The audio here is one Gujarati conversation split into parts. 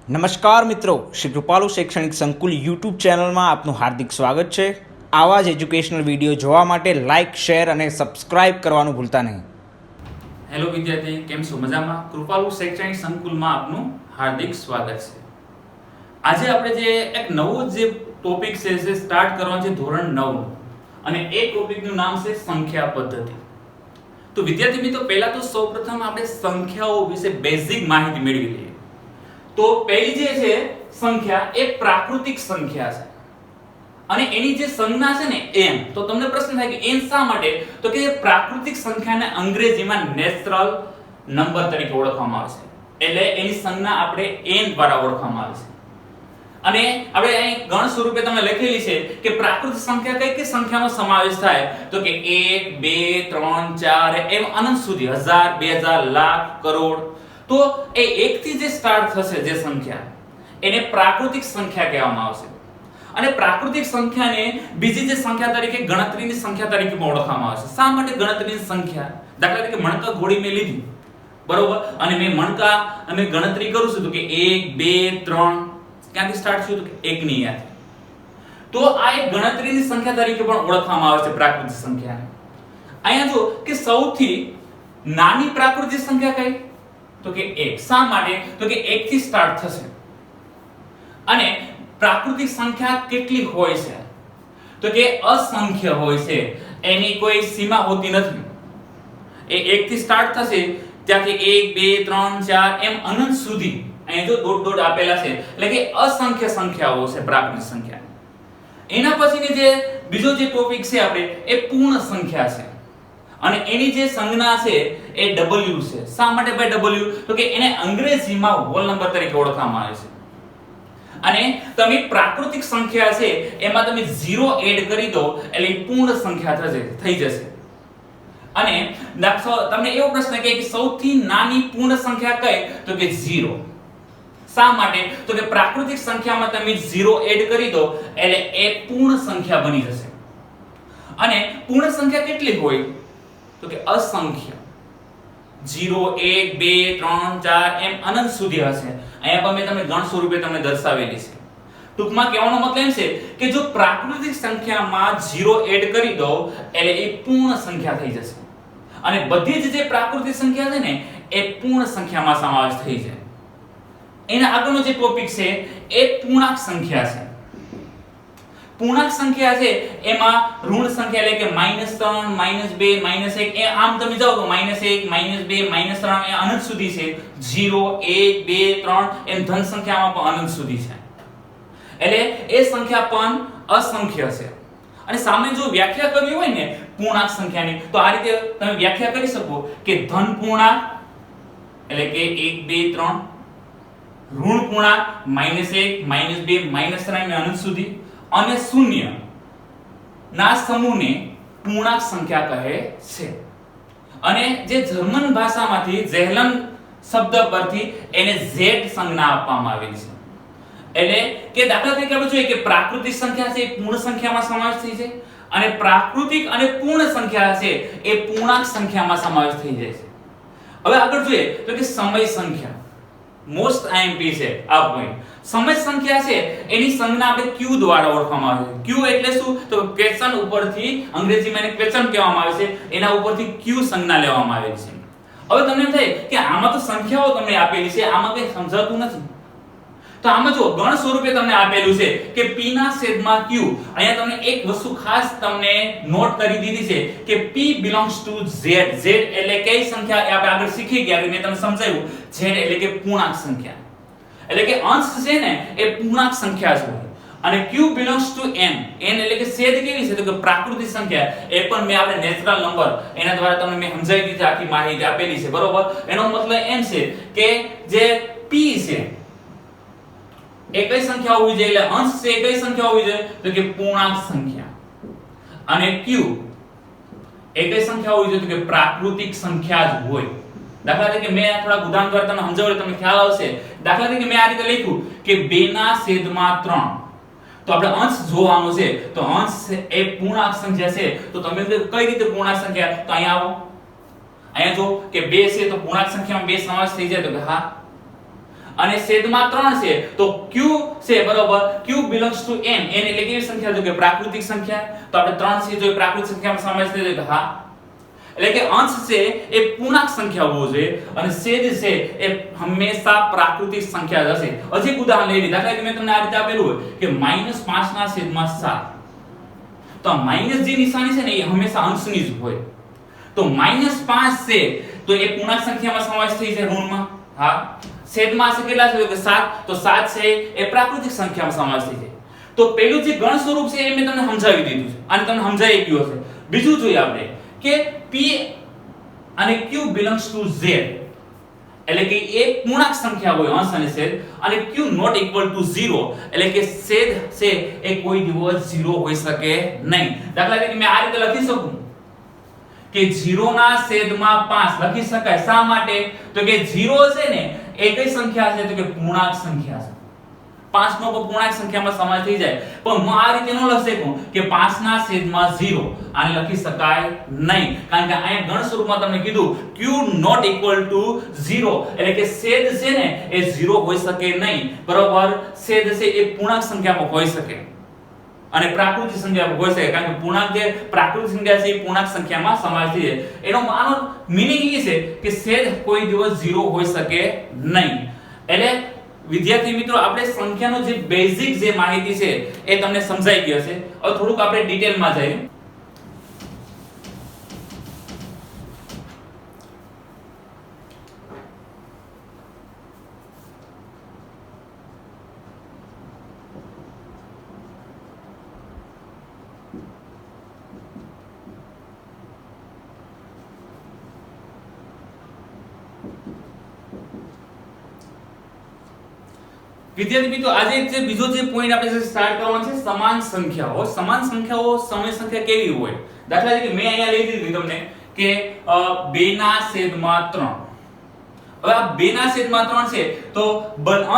નમસ્કાર મિત્રો, શ્રી કૃપાલુ શૈક્ષણિક સંકુલ યુટ્યુબ ચેનલમાં આપનું હાર્દિક સ્વાગત છે। આવા જ એજ્યુકેશનલ વિડીયો જોવા માટે લાઇક, શેર અને સબસ્ક્રાઇબ કરવાનું ભૂલતા નહીં। હેલો વિદ્યાર્થી, કેમ છો? મજામાં? કૃપાલુ શૈક્ષણિક સંકુલમાં આપનું હાર્દિક સ્વાગત છે। આજે આપણે જે એક નવો જે ટોપિક છે જે સ્ટાર્ટ કરવાનો છે ધોરણ 9 અને એ ટોપિકનું નામ છે સંખ્યા પદ્ધતિ। તો વિદ્યાર્થી મિત્રો, પહેલા તો સૌપ્રથમ આપણે સંખ્યાઓ વિશે બેઝિક માહિતી મેળવી લઈએ। તો પહેલી જે છે સંખ્યા એ પ્રાકૃતિક સંખ્યા છે અને એની જે સંજ્ઞા છે ને n, તો તમને પ્રશ્ન થાય કે n શા માટે? તો કે પ્રાકૃતિક સંખ્યાને અંગ્રેજીમાં નેચરલ નંબર તરીકે ઓળખવામાં આવે છે, એટલે એની સંજ્ઞા આપણે n દ્વારા ઓળખવામાં આવે છે। અને આપણે અહીં ગણ સ્વરૂપે તમને લખેલી છે કે પ્રાકૃતિક સંખ્યા કઈ કઈ સંખ્યાનો સમાવેશ થાય? તો કે 1 2 3 4 એમ અનંત સુધી, 1000 2000 લાખ કરોડ। તો એ 1 થી જે સ્ટાર્ટ થશે જે સંખ્યા, એને પ્રાકૃતિક સંખ્યા કહેવામાં આવશે। અને પ્રાકૃતિક સંખ્યાને બીજી જે સંખ્યા તરીકે ગણતરીની સંખ્યા તરીકે ઓળખવામાં આવે છે। શા માટે ગણતરીની સંખ્યા? દાખલા તરીકે મણકા ઘોડી મેં લીધી, બરોબર, અને મેં મણકા અને ગણતરી કરું છું તો કે 1 2 3 ક્યાંથી સ્ટાર્ટ થયું? તો કે 1 ની યાદ। તો આ એક ગણતરીની સંખ્યા તરીકે પણ ઓળખવામાં આવે છે પ્રાકૃતિક સંખ્યાને। અહીંયા જો કે સૌથી નાની પ્રાકૃતિક સંખ્યા કઈ? તો કે 1। શા માટે? તો કે 1 થી સ્ટાર્ટ થશે। અને પ્રાકૃતિક સંખ્યા કેટલી હોય છે? તો કે અસંખ્ય હોય છે, એની કોઈ સીમા હોતી નથી। એ 1 થી સ્ટાર્ટ થશે, ત્યાંથી 1 2 3 4 એમ અનંત સુધી અહીં જો ડોટ ડોટ આપેલા છે, એટલે કે અસંખ્ય સંખ્યાઓ છે પ્રાકૃતિક સંખ્યા। એના પછીની જે બીજો જે ટોપિક છે આપણે એ પૂર્ણ સંખ્યા છે અને એની જે સંજ્ઞા છે એ w છે। શા માટે ભાઈ w? તો કે એને અંગ્રેજીમાં હોલ નંબર તરીકે ઓળખવામાં આવે છે। અને તમે પ્રાકૃતિક સંખ્યા છે એમાં તમે 0 એડ કરી દો એટલે પૂર્ણ સંખ્યા થઈ જશે। અને તમને એવો પ્રશ્ન કે સૌથી નાની પૂર્ણ સંખ્યા કઈ? તો કે 0। શા માટે? તો કે પ્રાકૃતિક સંખ્યામાં તમે 0 એડ કરી દો એટલે એ પૂર્ણ સંખ્યા બની જશે। અને પૂર્ણ સંખ્યા કેટલી હોય? તો કે અસંખ્ય, 0 1 2 3 4 એમ અનંત સુધી હશે। અહીંયા પર મેં તમને ગણ સ્વરૂપે તમને દર્શાવેલી છે। ટૂંકમાં કહેવાનો મતલબ એમ છે કે જો પ્રાકૃતિક સંખ્યામાં 0 એડ કરી દો એટલે એ પૂર્ણ સંખ્યા થઈ જશે અને બધી જ જે પ્રાકૃતિક સંખ્યા છે ને એ પૂર્ણ સંખ્યામાં સમાવેશ થઈ જાય। એના આગળનો જે ટોપિક છે એ પૂર્ણાંક સંખ્યા છે। પૂર્ણાંક સંખ્યા છે એમાં ઋણ સંખ્યા એટલે કે -3 -2 -1 એ આમ તમે જાઓ તો -1 -2 -3 એ અનંત સુધી છે। 0 1 2 3 એમ ધન સંખ્યામાં પણ અનંત સુધી છે, એટલે એ સંખ્યા પણ અસંખ્ય છે। અને સામે જો વ્યાખ્યા કરવી હોય ને પૂર્ણાંક સંખ્યાની, તો આ રીતે તમે વ્યાખ્યા કરી શકો કે ધન પૂર્ણાંક એટલે કે 1 2 3, ઋણ પૂર્ણાંક -1 -2 -3 ને અનંત સુધી, અને શૂન્ય ના સમૂહને પૂર્ણાંક સંખ્યા કહે છે। અને જે જર્મન ભાષામાંથી ઝેહલન શબ્દ પરથી એને z સંજ્ઞા આપવામાં આવેલી છે। એટલે કે દાખલા તરીકે આપણે જોઈએ કે પ્રાકૃતિક સંખ્યા છે એ પૂર્ણ સંખ્યામાં સમાવેશ થઈ જાય અને પ્રાકૃતિક અને પૂર્ણ સંખ્યા છે એ પૂર્ણાંક સંખ્યામાં સમાવેશ થઈ જાય છે। હવે આગળ જોઈએ તો કે સમય સંખ્યા, મોસ્ટ IMP છે આ પોઈન્ટ। સમય સંખ્યા છે એની સંજ્ઞા આપણે q દ્વારા ઓળખવામાં આવે છે। q એટલે શું? તો ક્વેશ્ચન ઉપરથી અંગ્રેજીમાં એને ક્વેશ્ચન કહેવામાં આવે છે, એના ઉપરથી q સંજ્ઞા લેવામાં આવેલી છે। હવે તમને એમ થાય કે આમાં તો સંખ્યાઓ તમને આપેલી છે, આમાં કંઈ સમજાતું નથી। તો આમાં જો ગણ સ્વરૂપે તમને આપેલું છે કે p ના છેદમાં q। અહીંયા તમને એક વસ્તુ ખાસ તમને નોટ કરી દીધી છે કે p belongs to z। z એટલે કઈ સંખ્યા એ આપણે આગળ શીખી ગયા, મેં તમને સમજાવ્યું। z એટલે કે પૂર્ણાંક સંખ્યા, એટલે કે અંશ છે ને એ પૂર્ણાંક સંખ્યા છે। અને q belongs to n। n એટલે કે છેદ કેવી છે? તો કે પ્રાકૃતિક સંખ્યા, એ પણ મેં આપણે નેચરલ નંબર એના દ્વારા તમને મેં સમજાવી દીધી, આખી માહિતી આપેલી છે, બરોબર। એનો મતલબ એમ છે કે જે p છે એ કઈ સંખ્યા હોવી જોઈએ? એટલે અંશ છે એ કઈ સંખ્યા હોવી જોઈએ? તો કે પૂર્ણાંક સંખ્યા। અને q એ કઈ સંખ્યા હોવી જોઈએ? તો કે પ્રાકૃતિક સંખ્યા જ હોય। દાખલા તરીકે મેં થોડા ઉદાહરણ દ્વારા તમને સમજાવ્યું, તમને ખ્યાલ આવશે। દાખલા તરીકે મેં આ રીતે લખ્યું કે 2 ના છેદમાં 3, તો આપણે અંશ જોવાનો છે, તો અંશ એ પૂર્ણાંક સંખ્યા છે। તો તમે કઈ રીતે પૂર્ણાંક સંખ્યા? તો અહીંયા આવો, અહીંયા જો કે 2 છે તો પૂર્ણાંક સંખ્યામાં 2 સમાવેશ થઈ જાય, તો કે હા। અને છેદમાં 3 છે તો q છે બરોબર q belongs to n એટલે કેવી સંખ્યા જો કે પ્રાકૃતિક સંખ્યા તો આપણે 3 છે જો પ્રાકૃતિક સંખ્યામાં સમાવેશ થઈ જાય તો હા એટલે કે અંશ છે એ પૂર્ણાંક સંખ્યા હોવો જોઈએ અને છેદ છે એ હંમેશા પ્રાકૃતિક સંખ્યા જ હશે. હજી એક ઉદાહરણ લઈ લીધા કે મેં તમને આ રીતે આપેલું હોય કે -5 ના છેદમાં 7 તો માઈનસ જે નિશાની છે ને એ હંમેશા અંશની જ હોય તો -5 છે તો એ પૂર્ણાંક સંખ્યામાં સમાવેશ થઈ જાય ઋણમાં હા છેદમાં છે કેટલા છે કે 7 તો 7 છે એ પ્રાકૃતિક સંખ્યામાં સમાવેશ થઈ જાય. તો પેલું જે ગણ સ્વરૂપ છે એ મેં તમને સમજાવી દીધું છે અને તમને સમજાઈ ગયું હશે. બીજું જોઈએ આપણે કે p અને q belongs to z એટલે કે એ પૂર્ણાંક સંખ્યા હોય અંશ અને છેદ અને q not equal to 0 એટલે કે છેદ છે એ કોઈ દિવસ 0 હોઈ શકે નહીં. દાખલા તરીકે મેં આ રીતે લખી શકું કે 0 ના છેદમાં 5 લખી શકાય. શા માટે? તો કે 0 છે ને એ કઈ સંખ્યા છે તો કે પૂર્ણાંક સંખ્યા છે. 5 નો પૂર્ણાંક સંખ્યામાં સમાવેશ થઈ જાય પણ હું આ રીતે ન લખી શકું કે 5 ના છેદમાં 0 આને લખી શકાય નહીં કારણ કે અહીંયા ગણ સ્વરૂપમાં તમને કીધું q not equal to 0 એટલે કે છેદ છે ને એ 0 હોઈ શકે નહીં બરોબર. છેદ છે એ પૂર્ણાંક સંખ્યામાં હોઈ શકે અને પ્રાકૃતિક સંખ્યામાં હોઈ શકે કારણ કે પૂર્ણાંક જે પ્રાકૃતિક સંખ્યા છે એ પૂર્ણાંક સંખ્યામાં સમાવેશ થઈ જાય. એનો આનો મીનિંગ એ છે કે છેદ કોઈ દિવસ 0 હોઈ શકે નહીં. એટલે વિદ્યાર્થી મિત્રો આપણે સંખ્યાનો જે બેઝિક જે માહિતી છે એ તમને સમજાઈ ગઈ હશે. હવે થોડુંક આપણે ડિટેલમાં જઈએ. વિદ્યાર્થી મિત્રો આજે જે બીજો જે પોઈન્ટ આપણે સ્ટાર્ટ કરવાનો છે સમાન સંખ્યાઓ. સમાન સંખ્યાઓ સમય સંખ્યા કેવી હોય? દાખલા તરીકે મેં અહીંયા લઈ લીધી તમને કે 2 ના છેદમાં 3. હવે આ 2 ના છેદમાં 3 છે તો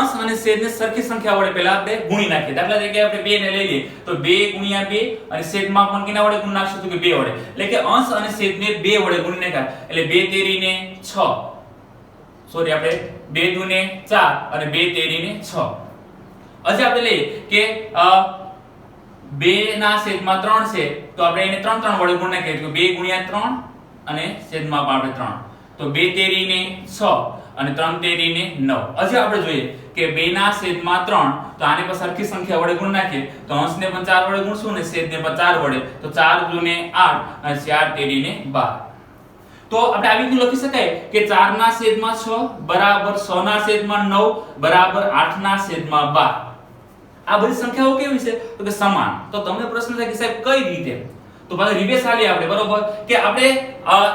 અંશ અને છેદને સરખી સંખ્યા વડે પહેલા આપણે ગુણી નાખીએ. દાખલા તરીકે આપણે 2 ને લઈ લઈએ તો 2 ગુણ્યા 2 અને છેદમાં પણ કેના વડે ગુણ નાખશું તો કે 2 વડે. એટલે કે અંશ અને છેદને 2 વડે ગુણી નાખ્યા એટલે 2 તેરીને 6 સોરી આપણે 2 દુને 4 અને 2 તેરીને 6. હજી આપણે લઈએ કે 2 ના છેદમાં 3 છે તો આપણે એને 3 3 વડે ગુણ નાખીએ તો 2 ગુણ્યા 3 અને છેદમાં પણ આપણે 3 તો 2 તેરીને 6 અને 3 તેરીને 9. હજી આપણે જોઈએ કે 2 ના છેદમાં 3 તો આને પર સરખી સંખ્યા વડે ગુણ નાખીએ તો અંશને પણ 4 વડે ગુણશું અને છેદને પણ 4 વડે તો 4 દુને 8 અને 4 તેરીને 12. તો આપણે આવી રીતે લખી શકાય કે 4 ના છેદમાં 6 બરાબર 6 ના છેદમાં 9 બરાબર 8 ના છેદમાં 12. આ બધી સંખ્યાઓ કેવી છે તો કે સમાન. તો તમને પ્રશ્ન થાય કે સાહેબ કઈ રીતે? તો પાછા રિવેર્સ આલી આપણે બરોબર કે આપણે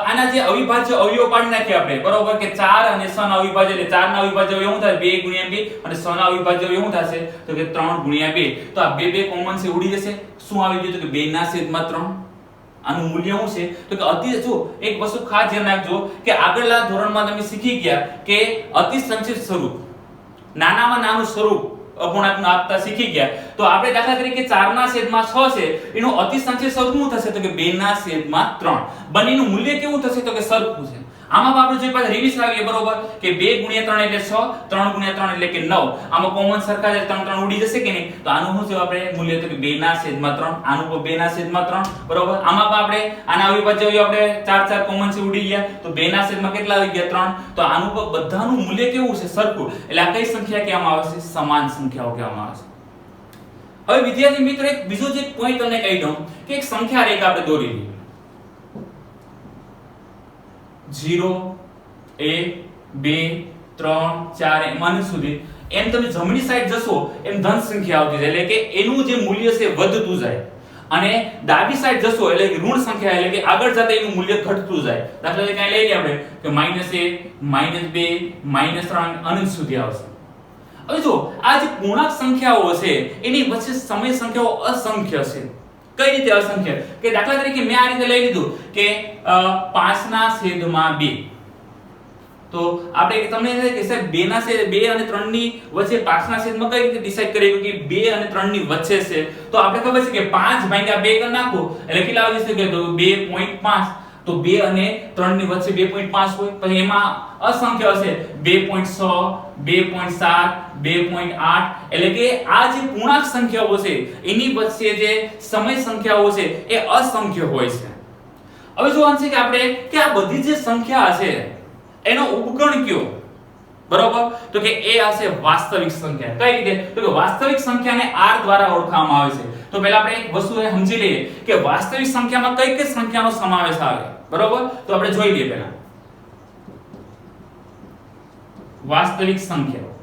આના જે અવિભાજ્ય અવયવો પાડી નાખીએ આપણે બરોબર કે 4 અને 6 ના અવિભાજ્ય એટલે 4 ના અવિભાજ્ય અવયવ શું થાય 2 ગુણ્યા 2 અને 6 ના અવિભાજ્ય અવયવ શું થશે તો કે 3 ગુણ્યા 2. તો આ 2 કોમન છે ઉડી જશે. શું આવી ગયું તો કે 2 ના છેદમાં 3. આનું મૂલ્ય શું છે તો કે અતિ જો એક વસ્તુ ખાસ ધ્યાન રાખજો કે આગળના ધોરણમાં તમે શીખી ગયા કે અતિ સંક્ષિપ્ત સ્વરૂપ નાનામાં નાનું સ્વરૂપ અપૂર્ણાંકનું આપતા શીખી ગયા. તો આપણે દાખલા તરીકે 4 ના છેદમાં 6 છે એનું અતિ સંક્ષિપ્ત સ્વરૂપ શું થશે તો કે 2 ના છેદમાં 3. બંનેનું મૂલ્ય કેવું થશે તો કે સરખું છે. આમાં આપણે જે પાછા રિવીઝ લાવીએ બરોબર કે 2 ગુણ્યા 3 એટલે 6 3 ગુણ્યા 3 એટલે કે 9. આમાં કોમન સરખા છે 3 3 ઉડી જશે કે નહીં તો આનું શું છે આપણે મૂલ્ય તો કે 2 ના છેદમાં 3. આનું પણ 2 ના છેદમાં 3 બરોબર. આમાં પણ આપણે આના અવિભાજ્ય અવયવ આપણે 4 4 કોમન છે ઉડી ગયા તો 2 ના છેદમાં કેટલા આવી ગયા 3. તો આનું પણ બધાનું મૂલ્ય કેવું છે સરખું. એટલે આ કઈ સંખ્યા કહેવામાં આવે છે સમાન સંખ્યાઓ કહેવામાં આવે છે. હવે વિદ્યાર્થી મિત્રો એક બીજો જે પોઈન્ટ તમને કહી દઉં કે એક સંખ્યા રેખા આપણે દોરી લઈએ 0 1 2 3 4 એમ સુધી. એમ તમે જમણી સાઈડ જશો એમ ધન સંખ્યા આવતી જાય એટલે કે એનું જે મૂલ્ય છે વધતું જાય અને ડાબી સાઈડ જશો એટલે કે ઋણ સંખ્યા એટલે કે આગળ જતા એનું મૂલ્ય ઘટતું જાય. દાખલા તરીકે લઈ લઈએ આપણે કે -1 -2 -3 અનંત સુધી આવશે. હવે જો આ જે પૂર્ણાંક સંખ્યાઓ છે એની વચ્ચે સમય સંખ્યાઓ અસંખ્ય છે. કઈ રીતે અસંખ્ય કે દાખલા તરીકે મેં આ રીતે લઈ લીધું કે 5 ના છેદમાં 2 તો આપણે તમને કહે કે સાહેબ 2 ના છેદ 2 અને 3 ની વચ્ચે 5 ના છેદમાં કઈ રીતે ડિસાઈડ કરીએ કે 2 અને 3 ની વચ્ચે છે તો આપણે ખબર છે કે 5 ભાગ્યા 2 કરી નાખો એટલે કેટલા આવી જશે કે 2.5 તો 2 અને 3 ની વચ્ચે 2.5 હોય, પછી એમાં અસંખ્ય હશે 2.6, 2.7, 2.8, એટલે કે આ જે પૂર્ણાંક સંખ્યાઓ છે એની વચ્ચે જે સમય સંખ્યાઓ છે એ અસંખ્ય હોય છે. હવે જોવાનું છે કે આપણે કે આ બધી જે સંખ્યા છે એનો ઉપગણ કયો, બરોબર? તો કે એ હશે વાસ્તવિક સંખ્યા. કઈ રીતે? તો કે વાસ્તવિક સંખ્યાને r દ્વારા ઓળખવામાં આવે છે. તો પહેલા આપણે એક વસ્તુ સમજી લઈએ કે વાસ્તવિક સંખ્યામાં કઈ કઈ સંખ્યાનો સમાવેશ આવે, બરોબર? તો આપણે જોઈ લઈએ પહેલા વાસ્તવિક સંખ્યાઓ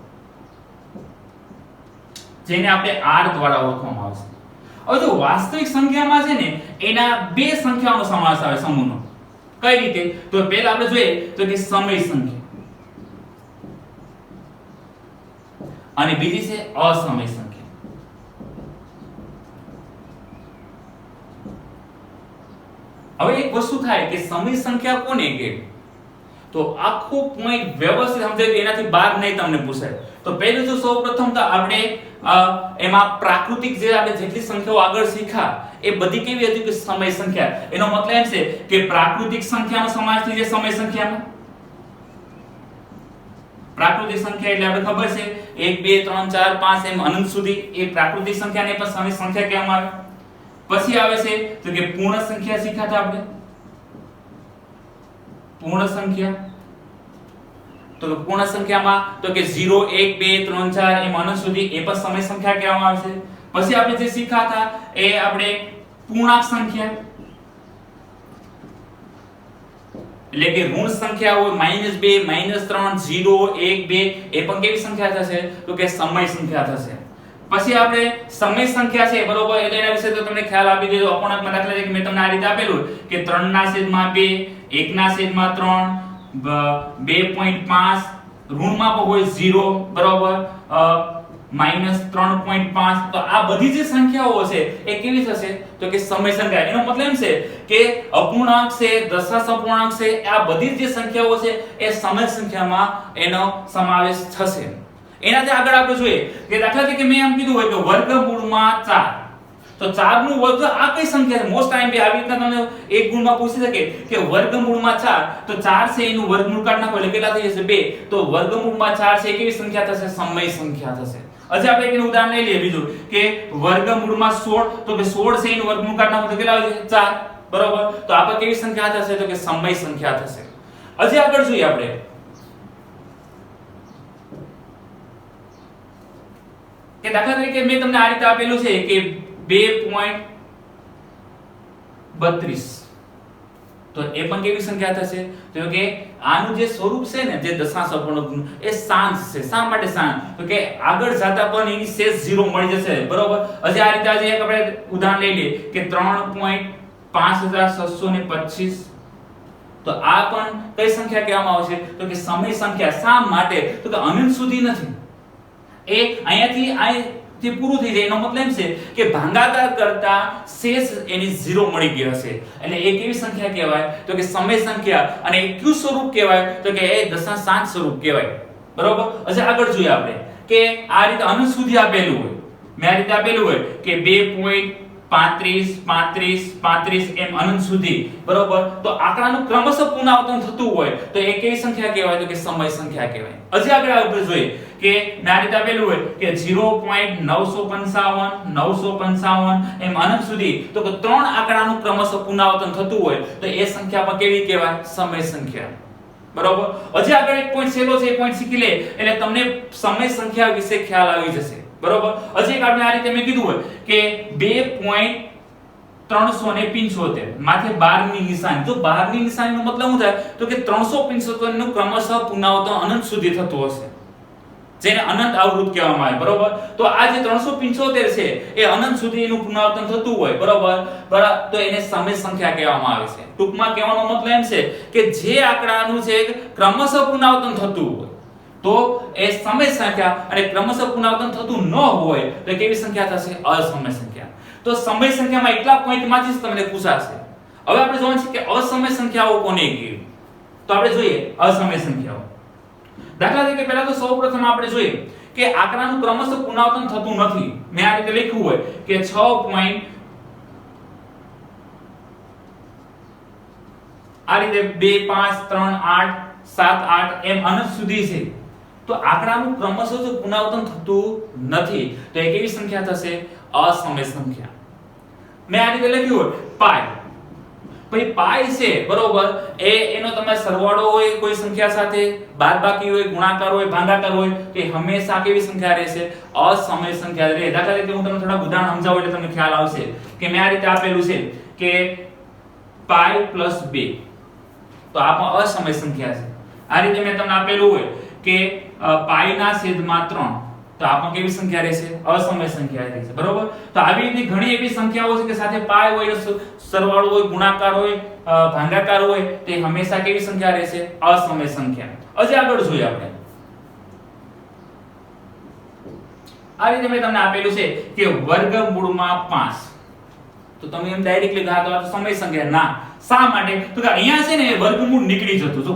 જેને આપણે r દ્વારા ઓળખવામાં આવે છે. હવે જો વાસ્તવિક સંખ્યામાં છે ને એના બે સંખ્યાઓનો સમાવેશ આવે સમૂહનો. કઈ રીતે? તો પહેલા આપણે જોઈએ તો કે સમય સંખ્યા અને બીજી છે અસમય સંખ્યા. હવે એક વસ્તુ થાય કે સમય સંખ્યા કોને કહેવાય, તો આખો પોઈન્ટ વ્યવસ્થિત સમજાય એનાથી બહાર નહીં તમને પૂછાય. તો પહેલું જો સૌપ્રથમ તો આપણે એમાં પ્રાકૃતિક જે આપણે જેટલી સંખ્યાઓ આગળ શીખ્યા એ બધી કેવી હતી કે સમય સંખ્યા. એનો મતલબ એમ છે કે પ્રાકૃતિક સંખ્યાનો સમાવેશ થઈ જાય સમય સંખ્યામાં. પ્રાકૃતિક સંખ્યા એટલે આપણે ખબર છે 1 2 3 4 5 એમ અનંત સુધી એ પ્રાકૃતિક સંખ્યાને પણ સમય સંખ્યા કહેવામાં આવે. પછી આવે છે તો કે પૂર્ણ સંખ્યા શીખ્યા આપણે. પૂર્ણ સંખ્યા તો પૂર્ણ સંખ્યામાં તો કે 0 1 2 3 4 એમ અનંત સુધી એ પણ સમય સંખ્યા કહેવામાં આવે છે. પછી આપણે જે શીખ્યા હતા એ આપણે પૂર્ણાંક સંખ્યા એટલે કે ઋણ સંખ્યા હોય -2 -3 0 1 2 એ પણ કેવી સંખ્યા થશે તો કે સમય સંખ્યા થશે. પછી આપણે સમય સંખ્યા છે, બરોબર? એટલે એના વિશે તો તમને ખ્યાલ આપી દીધો. અપૂર્ણાંકમાં દાખલા તરીકે મેં તમને આ રીતે આપેલું કે 3/2 1/3 2.5 ઋણમાં પણ હોય 0, બરોબર? -3.5. તો આ બધી જે સંખ્યાઓ છે એ કેવી થશે તો કે સમય સંખ્યા. એનો મતલબ એમ છે કે અપૂર્ણાંક છે, દશાંશ અપૂર્ણાંક છે, આ બધી જે સંખ્યાઓ છે એ સમય સંખ્યામાં એનો સમાવેશ થશે. એનાથી આગળ આપણે જોઈએ કે દાખલા તરીકે મેં એમ કીધું હોય કે વર્ગમૂળમાં 4. તો 4 નું વર્ગ આ કઈ સંખ્યા છે? મોસ્ટ ટાઈમ બે આવી રીતના તમને એક ગુણમાં પૂછી શકે કે વર્ગમૂળમાં 4, તો 4 છે એનું વર્ગમૂળ કાઢ નાખો એટલે કેટલા થઈ જશે 2. તો વર્ગમૂળમાં 4 છે એ કેવી સંખ્યા થશે? સમય સંખ્યા થશે. હજી આપણે એક ઉદાહરણ લઈ લઈએ બીજું કે વર્ગમૂળમાં 16, તો કે 16 છે એનું વર્ગમૂળ કાઢ નાખો તો કેટલા આવે છે? 4, બરોબર? તો આ કેવી સંખ્યા થશે તો કે સમય સંખ્યા થશે. હજી આગળ જોઈએ આપણે કે દાખલા તરીકે મેં તમને આ રીતે આપેલું છે કે 2.32, તો એ પણ કેવી સંખ્યા થશે તો કે આનું જે સ્વરૂપ છે ને જે દશાંશ અપૂર્ણાંકનું એ શાંત છે. શા માટે શાંત? તો કે આગળ જતા પણ એની શેષ 0 મળી જશે, બરોબર? હજી આ રીતે આજે એક આપણે ઉદાહરણ લઈ લઈએ કે 3.5725, તો આ પણ કઈ સંખ્યા કહેવામાં આવે છે તો કે સમય સંખ્યા. શા માટે? તો કે અનંત સુધી નથી, એ અહીંયાથી પૂરું થઈ જાય. એનો મતલબ એમ છે કે ભાગાકાર કરતા શેષ એની 0 મળી ગયો હશે એટલે એ કેવી સંખ્યા કહેવાય તો કે સમય સંખ્યા. અને એ કયું સ્વરૂપ કહેવાય તો કે એ દશાંશ શાંત સ્વરૂપ કહેવાય, બરોબર? હજી આગળ જોઈએ આપણે કે આ રીતે અનંત સુધી આપેલું હોય, મેં આ રીતે આપેલું હોય કે 2.35 એમ અનંત સુધી, બરોબર? તો આંકડાનું ક્રમશઃ પુનરાવર્તન થતું હોય તો એ કેવી સંખ્યા કહેવાય તો કે સમય સંખ્યા કહેવાય. હજી આગળ આપણે જોઈએ કે મેં આ રીતે આપેલું હોય કે 0.955 એમ અનંત સુધી, તો કે 3 આંકડાનું ક્રમશઃ પુનરાવર્તન થતું હોય તો એ સંખ્યા પણ કેવી કહેવાય? સમય સંખ્યા, બરોબર? હજી આગળ એક પોઈન્ટ છેલ્લો છે, એ પોઈન્ટ શીખી લે એટલે તમને સમય સંખ્યા વિશે ખ્યાલ આવી જશે, બરોબર? હજી એક આપણે આ રીતે મેં કીધું હોય કે 2.375 માથે 12 ની નિશાની. તો 12 ની નિશાનીનો મતલબ શું થાય તો કે 375 નું ક્રમશઃ પુનરાવર્તન અનંત સુધી થતું હશે જેને અનંત આવૃત કહેવામાં આવે, બરોબર? તો આ જે 375 છે એ અનંત સુધી એનું પુનરાવર્તન થતું હોય, બરોબર? તો એને સમય સંખ્યા કહેવામાં આવે છે. ટૂંકમાં કહેવાનો મતલબ એમ છે કે જે આંકડાનું છે ક્રમશઃ પુનરાવર્તન થતું હોય તો એ સમય સંખ્યા, અને ક્રમશઃ પુનરાવર્તન થતું ન હોય તો કેવી સંખ્યા થશે? અસમય સંખ્યા. તો સમય સંખ્યામાં એટલા પોઈન્ટમાંથી જ તમને પૂછાશે. હવે આપણે જોવાનું છે કે અસમય સંખ્યાઓ કોને કહેવાય. તો આપણે જોઈએ અસમય સંખ્યાઓ. દાખલા તરીકે પહેલા તો સૌપ્રથમ આપણે જોઈએ કે આંકડાનું ક્રમશઃ પુનરાવર્તન થતું નથી. મેં આ રીતે લખ્યું હોય કે 6.5 આ રીતે 2 5 3 8 7 8 એમ અનંત સુધી છે તો આંકડાનું ક્રમશઃ જો પુનરાવર્તન થતું નથી તો એ કેવી સંખ્યા થશે અસમય સંખ્યા મેં આ રીતે લખ્યું પાઈ ભાઈ પાઈ છે બરોબર એનો તમે સરવાળો હોય કોઈ સંખ્યા સાથે બાદબાકી હોય ગુણાકાર હોય ભાગાકાર હોય તો એ હંમેશા કેવી સંખ્યા રહેશે અસમય સંખ્યા રહે દાખલા તરીકે હું તમને થોડા ઉદાહરણ સમજાવું એટલે તમને ખ્યાલ આવશે કે મેં આ રીતે આપેલું છે કે પાઈ + 2 તો આ પણ અસમય સંખ્યા છે આ રીતે મેં તમને આપેલું હોય કે પાઈ ના છેદમાં 3 તો આ પણ કેવી સંખ્યા રહેશે અસમય સંખ્યા રહેશે બરોબર તો આવી રીતે ઘણી એવી સંખ્યાઓ છે કે સાથે પાઈ હોય સરવાળો હોય ગુણાકાર હોય ભાગાકાર હોય તે હંમેશા કેવી સંખ્યા રહેશે અસમય સંખ્યા હજી આગળ જોઈએ આપણે આ રીતે મેં તમને આપેલું છે કે વર્ગમૂળમાં 5 તો તમે એમ ડાયરેક્ટલી કહો તો આ સમય સંખ્યા ના શા માટે તો કે અહીંયા છે ને વર્ગમૂળ નીકળી જતું જો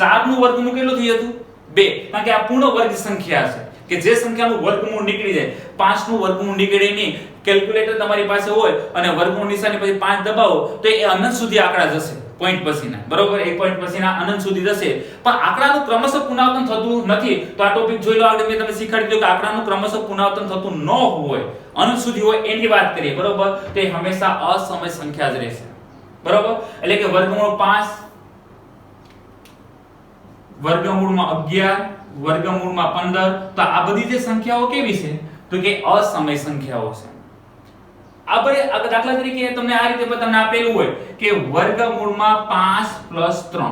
4 નું વર્ગમૂળ કેટલું થઈ જતું 2 કારણ કે આ પૂર્ણ વર્ગ સંખ્યા છે કે જે સંખ્યાનું વર્ગમૂળ નીકળી જાય 5 નું વર્ગમૂળ નીકળે નહીં કેલ્ક્યુલેટર તમારી પાસે હોય અને વર્ગમૂળ નિશાની પછી 5 દબાવો તો એ અનંત સુધી આંકડા જશે પોઈન્ટ પછીના બરોબર એક પોઈન્ટ પછીના અનંત સુધી જશે પણ આંકડાનું ક્રમશઃ પુનરાવર્તન થતું નથી તો આ ટોપિક જોઈ લો આગળ મેં તમને શીખવાડી દીધું કે આંકડાનું ક્રમશઃ પુનરાવર્તન થતું ન હોય અનંત સુધી હોય એની વાત કરીએ બરોબર તો એ હંમેશા અસમય સંખ્યા જ રહેશે બરોબર એટલે કે વર્ગમૂળ 5 વર્ગમૂળમાં 11 વર્ગમૂળમાં 15 તો આ બધી જે સંખ્યાઓ કેવી છે તો કે અસમય સંખ્યાઓ છે આપણે દાખલા તરીકે તમને આ રીતે તમને આપેલું હોય કે વર્ગમૂળમાં 5 + 3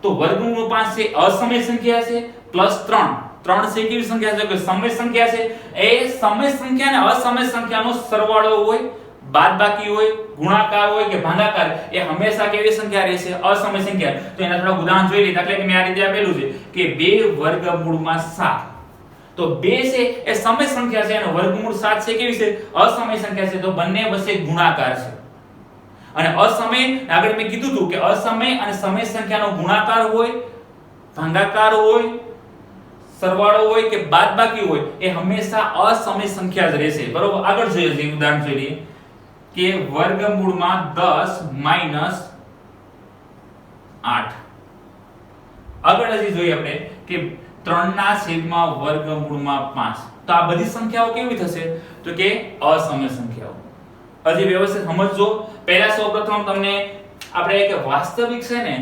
તો વર્ગમૂળ 5 છે અસમય સંખ્યા છે +3 3 છે કેવી સંખ્યા છે કે સમય સંખ્યા છે એ સમય સંખ્યા અને અસમય સંખ્યાનો સરવાળો હોય બાદબાકી હોય ગુણાકાર હોય કે ભાગાકાર એ હંમેશા કેવી સંખ્યા રહેશે અસમય સંખ્યા તો એના થોડા ઉદાહરણ જોઈ લઈએ દાખલા કે મેં આ રીતે આપેલું છે કે 2 વર્ગમૂળમાં 7 તો 2 છે એ સમય સંખ્યા છે અને વર્ગમૂળ 7 છે કેવી છે અસમય સંખ્યા છે તો બંને વચ્ચે ગુણાકાર છે અને અસમય આગળ મેં કીધું હતું કે અસમય અને સમય સંખ્યાનો ગુણાકાર હોય ભાગાકાર હોય સરવાળો હોય કે બાદબાકી હોય એ હંમેશા અસમય સંખ્યા જ રહેશે બરોબર આગળ જોઈએ ઉદાહરણ જોઈ લઈએ કે વર્ગમૂળમાં 10 - 8 આગળ હજી જોઈએ આપણે કે 3 ના છેદમાં વર્ગમૂળમાં 5 તો આ બધી સંખ્યાઓ કેવી થશે તો કે અસમય સંખ્યાઓ હજી વ્યવસ્થિત સમજજો પહેલા સૌપ્રથમ તમને આપણે કે વાસ્તવિક છે ને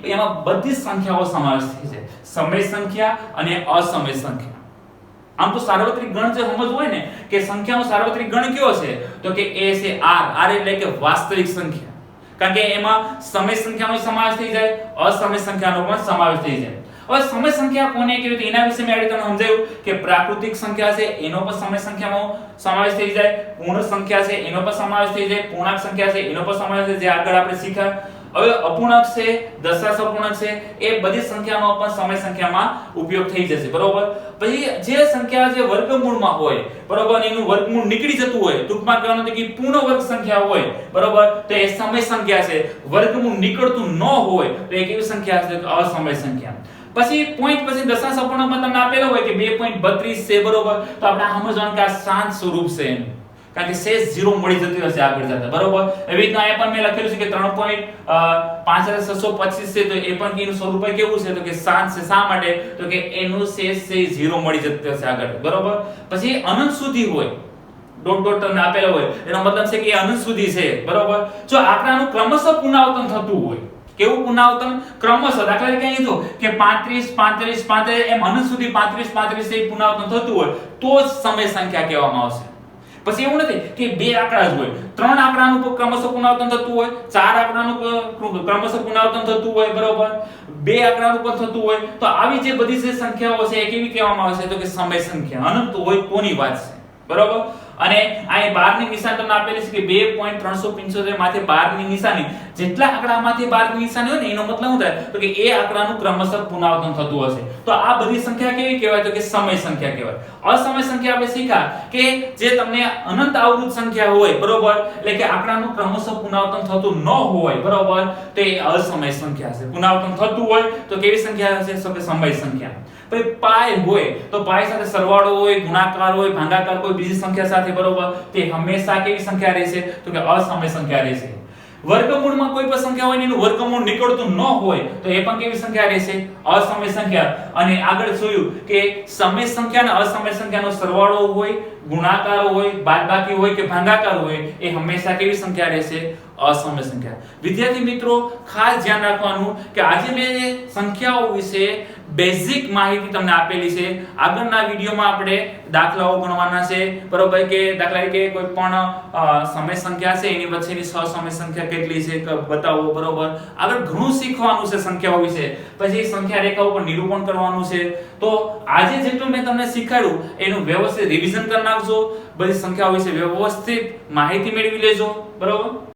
એમાં બધી સંખ્યાઓ સમાવેશ થઈ છે સમય સંખ્યા અને અસમય સંખ્યા આમ તો સાર્વત્રિક ગણ જે સમજ હોય ને કે સંખ્યાનો સાર્વત્રિક ગણ કયો છે તો કે એ છે r એટલે કે વાસ્તવિક સંખ્યા કારણ કે એમાં સમય સંખ્યાનો સમાવેશ થઈ જાય અસમય સંખ્યાનો પણ સમાવેશ થઈ જાય હવે સમય સંખ્યા કોને કહેવાય તો એના વિશે મેં તમને સમજાવ્યું કે પ્રાકૃતિક સંખ્યા છે એનો પણ સમય સંખ્યામાં સમાવેશ થઈ જાય પૂર્ણ સંખ્યા છે એનો પણ સમાવેશ થઈ જાય પૂર્ણાંક સંખ્યા છે એનો પણ સમાવેશ થઈ જાય આગળ આપણે શીખ્યા હવે અપૂર્ણાંક છે દશાંશ અપૂર્ણાંક છે એ બધી સંખ્યાનો પણ સમય સંખ્યામાં ઉપયોગ થઈ જશે બરોબર પછી જે સંખ્યા જે વર્ગમૂળમાં હોય બરોબર એનું વર્ગમૂળ નીકળી જતું હોય ટૂંકમાં કહેવાનું છે કે પૂર્ણ વર્ગ સંખ્યા હોય બરોબર તો એ સમય સંખ્યા છે વર્ગમૂળ નીકળતું ન હોય તો એ કેવી સંખ્યા છે તો અસમય સંખ્યા પછી પોઈન્ટ પછી દશાંશ અપૂર્ણાંકમાં તમને આપેલો હોય કે 2.32 છે બરોબર તો આપણે સમજવાનું કે આ શાંત સ્વરૂપ છે એનું કારણ કે શેષ 0 મળી જતી હશે આગળ જતા બરોબર એવી રીતના અહીંયા પણ મેં લખેલું છે કે 3.5625 છે તો એ પણ એનું સ્વરૂપ કેવું છે તો કે શાંત છે શા માટે તો કે એનું શેષ છે 0 મળી જતું હશે આગળ બરોબર પછી અનંત સુધી હોય ડોટ ડોટ તમને આપેલો હોય એનો મતલબ છે કે એ અનંત સુધી છે બરોબર જો આંકડાનું ક્રમશઃ પુનરાવર્તન થતું હોય કેવું પુનરાવર્તન ક્રમશઃ દાખલા તરીકે અહીં જો કે 35 35 35 એમ અનંત સુધી 35 35 એ પુનરાવર્તન થતું હોય તો જ સમય સંખ્યા કહેવામાં આવશે પછી એવું નથી કે બે આંકડા જ હોય ત્રણ આંકડાનું ક્રમશઃ પુનરાવર્તન થતું હોય ચાર આંકડાનું ક્રમશઃ પુનરાવર્તન થતું હોય બરોબર બે આંકડાનું પણ થતું હોય તો આવી જે બધી જે સંખ્યાઓ છે એ કેવી કહેવામાં આવે છે તો કે સમય સંખ્યા અનંત હોય તોની વાત છે બરોબર અને અહીં 12 ની નિશાની તમને આપેલી છે કે 2.375 માંથી 12 ની નિશાની જેટલા આંકડામાંથી 12 ની નિશાની હોય ને એનો મતલબ શું થાય તો કે એ આંકડાનું ક્રમશઃ પુનરાવર્તન થતું હશે તો આ બધી સંખ્યા કેવી કહેવાય તો કે સમય સંખ્યા કહેવાય અસમય સંખ્યા આપણે શીખ્યા કે જે તમને અનંત આવૃત સંખ્યા હોય બરોબર એટલે કે આંકડાનું ક્રમશઃ પુનરાવર્તન થતું ન હોય બરોબર તો એ અસમય સંખ્યા છે પુનરાવર્તન થતું હોય તો કેવી સંખ્યા હશે તો કે સમય સંખ્યા પછી પાઈ હોય તો પાઈ સાથે સરવાળો હોય ગુણાકાર હોય ભાગાકાર કોઈ બીજી સંખ્યા સાથે બરોબર તે હંમેશા કેવી સંખ્યા રહેશે તો કે અસમય સંખ્યા રહેશે વર્ગમૂળમાં કોઈ પણ સંખ્યા હોય ને એનું વર્ગમૂળ નીકળતું ન હોય તો એ પણ કેવી સંખ્યા રહેશે? અસમય સંખ્યા. અને આગળ જોયું કે સમય સંખ્યા અને અસમય સંખ્યાનો સરવાળો હોય, ગુણાકાર હોય, બાદબાકી હોય કે ભાગાકાર હોય એ હંમેશા કેવી સંખ્યા રહેશે? અસમય સંખ્યા. વિદ્યાર્થી મિત્રો ખાસ ધ્યાન રાખવાનું કે આજે મેં સંખ્યાઓ વિશે બેઝિક માહિતી તમને આપેલી છે. આગળના વિડિયોમાં આપણે દાખલાઓ ગણવાના છે, બરોબર? કે દાખલા તરીકે કોઈ પણ સમય સંખ્યા છે એની વચ્ચેની સહસમય સંખ્યા કેટલી છે બતાવો, બરોબર? આગળ ઘણું શીખવાનું છે સંખ્યાઓ વિશે. પછી સંખ્યા રેખા ઉપર નિરૂપણ કરવાનું છે. તો આજે જેટલું મેં તમને શીખવાડ્યું એનું વ્યવસ્થિત રિવિઝન કરી નાખજો. બધી સંખ્યાઓ વિશે વ્યવસ્થિત માહિતી મેળવી લેજો, બરોબર?